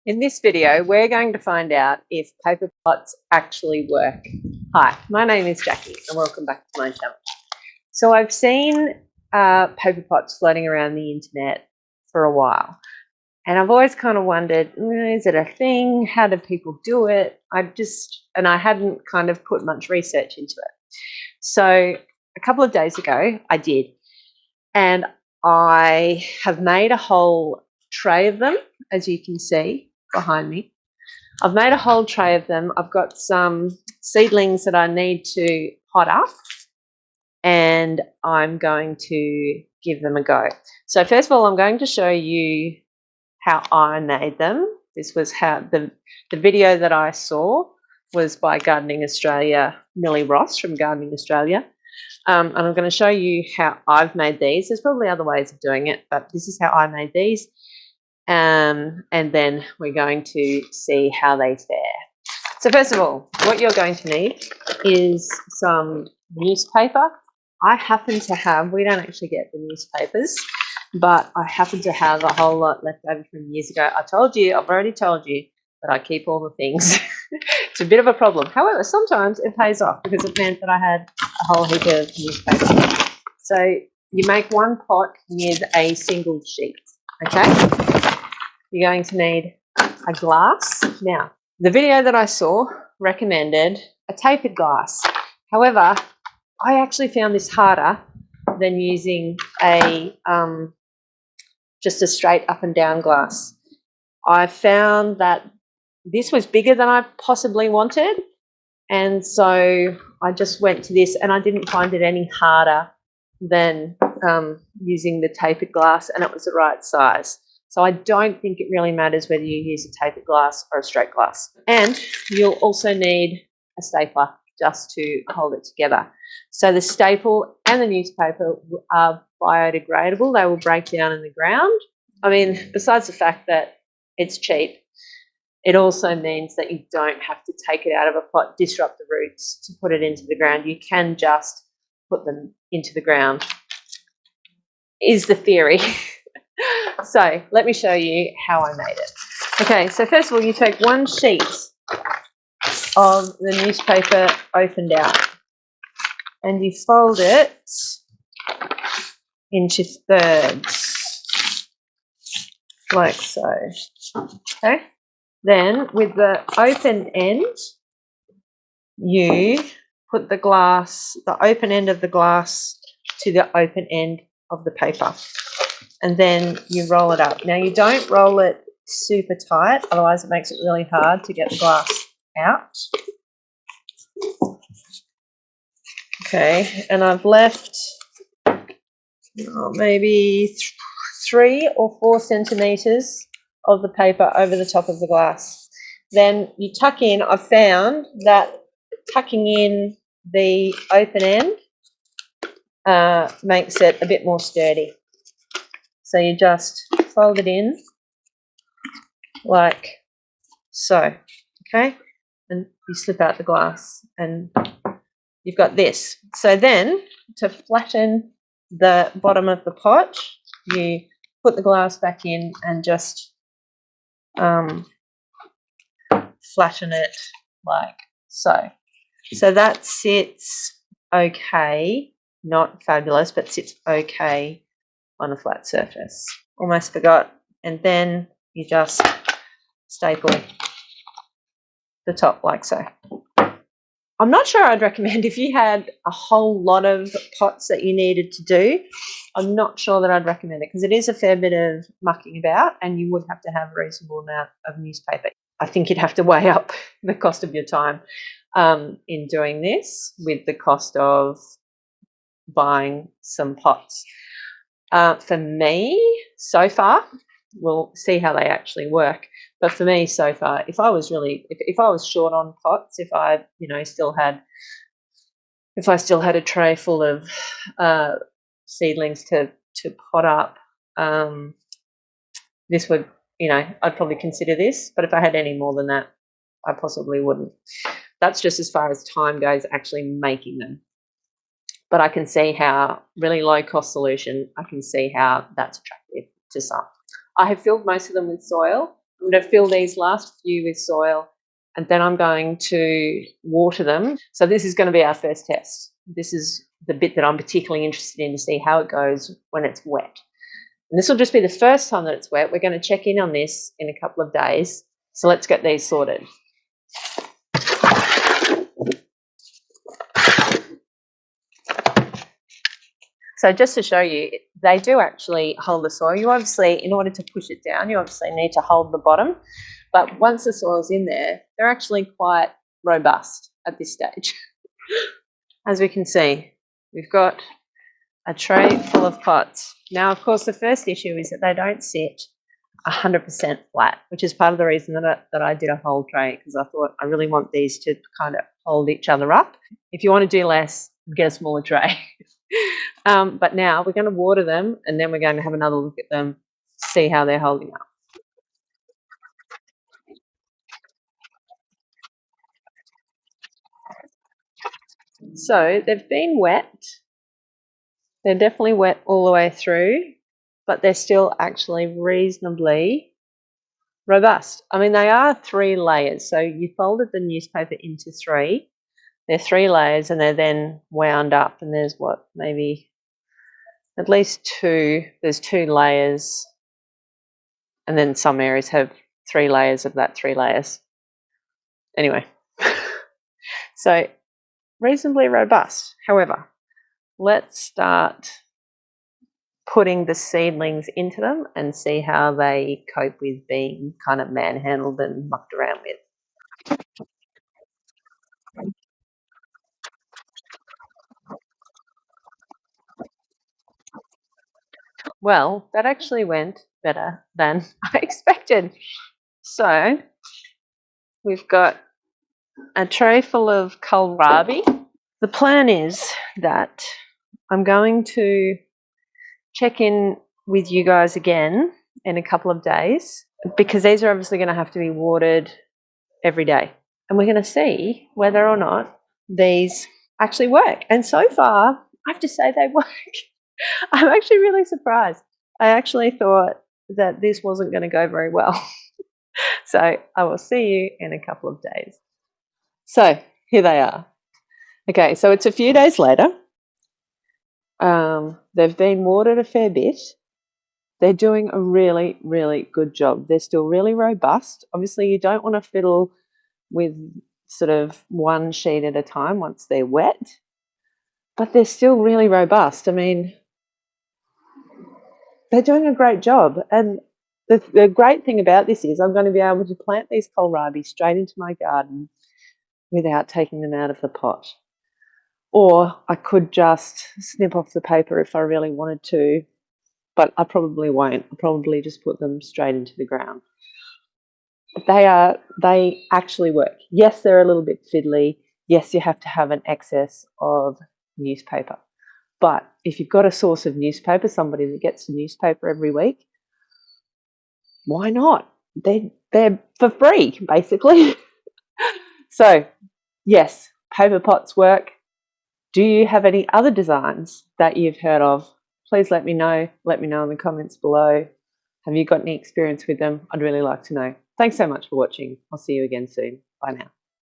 In this video, we're going to find out if paper pots actually work. Hi, my name is Jackie and welcome back to my channel. So I've seen paper pots floating around the internet for a while, and I've always kind of wondered, is it a thing? How do people do it? I hadn't kind of put much research into it. So a couple of days ago, I did, and I have made a whole tray of them, as you can see behind me. I've made a whole tray of them. I've got some seedlings that I need to pot up, and I'm going to give them a go. So first of all, I'm going to show you how I made them. This was how the video that I saw was by Gardening Australia, Millie Ross from Gardening Australia. And I'm going to show you how I've made these. There's probably other ways of doing it, but this is how I made these. And then we're going to see how they fare. So first of all, what you're going to need is some newspaper. I happen to have, we don't actually get the newspapers, but I happen to have a whole lot left over from years ago. I've already told you that I keep all the things. It's a bit of a problem. However, sometimes it pays off because it meant that I had a whole heap of newspaper. So you make one pot with a single sheet, okay? You're going to need a glass. Now, the video that I saw recommended a tapered glass. However, I actually found this harder than using just a straight up and down glass. I found that this was bigger than I possibly wanted, and so I just went to this, and I didn't find it any harder than using the tapered glass, and it was the right size. So I don't think it really matters whether you use a tapered glass or a straight glass. And you'll also need a stapler just to hold it together. So the staple and the newspaper are biodegradable. They will break down in the ground. I mean, besides the fact that it's cheap, it also means that you don't have to take it out of a pot, disrupt the roots to put it into the ground. You can just put them into the ground, is the theory. So let me show you how I made it. Okay, so first of all, you take one sheet of the newspaper opened out and you fold it into thirds, like so. Okay, then with the open end, you put the open end of the glass to the open end of the paper, and then you roll it up. Now, you don't roll it super tight, otherwise it makes it really hard to get the glass out. Okay, and I've left maybe 3 or 4 centimetres of the paper over the top of the glass. Then you tuck in. I've found that tucking in the open end makes it a bit more sturdy. So you just fold it in like so, okay? And you slip out the glass and you've got this. So then, to flatten the bottom of the pot, you put the glass back in and just flatten it like so. So that sits okay, not fabulous, but sits okay on a flat surface. Almost forgot. And then you just staple the top like so. I'm not sure I'd recommend if you had a whole lot of pots that you needed to do. I'm not sure that I'd recommend it because it is a fair bit of mucking about and you would have to have a reasonable amount of newspaper. I think you'd have to weigh up the cost of your time in doing this with the cost of buying some pots. For me, so far, we'll see how they actually work. But for me, so far, if I was short on pots, if I still had a tray full of seedlings to pot up, this would, I'd probably consider this. But if I had any more than that, I possibly wouldn't. That's just as far as time goes actually making them. But I can see how, really low cost solution, I can see how that's attractive to some. I have filled most of them with soil. I'm going to fill these last few with soil, and then I'm going to water them. So this is going to be our first test. This is the bit that I'm particularly interested in to see how it goes when it's wet. And this will just be the first time that it's wet. We're going to check in on this in a couple of days. So let's get these sorted. So just to show you, they do actually hold the soil. You obviously, in order to push it down, you obviously need to hold the bottom. But once the soil's in there, they're actually quite robust at this stage. As we can see, we've got a tray full of pots. Now, of course, the first issue is that they don't sit 100% flat, which is part of the reason that I did a whole tray, because I thought I really want these to kind of hold each other up. If you want to do less, get a smaller tray. But now we're going to water them, and then we're going to have another look at them, see how they're holding up. So they've been wet. They're definitely wet all the way through, but they're still actually reasonably robust. I mean, they are 3 layers. So you folded the newspaper into 3. They're 3 layers, and they're then wound up, and there's what, maybe at least 2. There's 2 layers, and then some areas have 3 layers of that 3 layers. Anyway, so reasonably robust. However, let's start putting the seedlings into them and see how they cope with being kind of manhandled and mucked around with. Well, that actually went better than I expected. So we've got a tray full of kohlrabi. The plan is that I'm going to check in with you guys again in a couple of days, because these are obviously going to have to be watered every day. And we're going to see whether or not these actually work. And so far, I have to say they work. I'm actually really surprised. I actually thought that this wasn't going to go very well. So I will see you in a couple of days. So here they are. Okay, so it's a few days later. They've been watered a fair bit. They're doing a really, really good job. They're still really robust. Obviously, you don't want to fiddle with sort of one sheet at a time once they're wet, but they're still really robust. I mean, they're doing a great job. And the great thing about this is I'm going to be able to plant these kohlrabi straight into my garden without taking them out of the pot. Or I could just snip off the paper if I really wanted to, but I probably won't. I'll probably just put them straight into the ground. They actually work. Yes, they're a little bit fiddly. Yes, you have to have an excess of newspaper. But if you've got a source of newspaper, somebody that gets a newspaper every week, why not? They're for free, basically. So, yes, paper pots work. Do you have any other designs that you've heard of? Please let me know. Let me know in the comments below. Have you got any experience with them? I'd really like to know. Thanks so much for watching. I'll see you again soon. Bye now.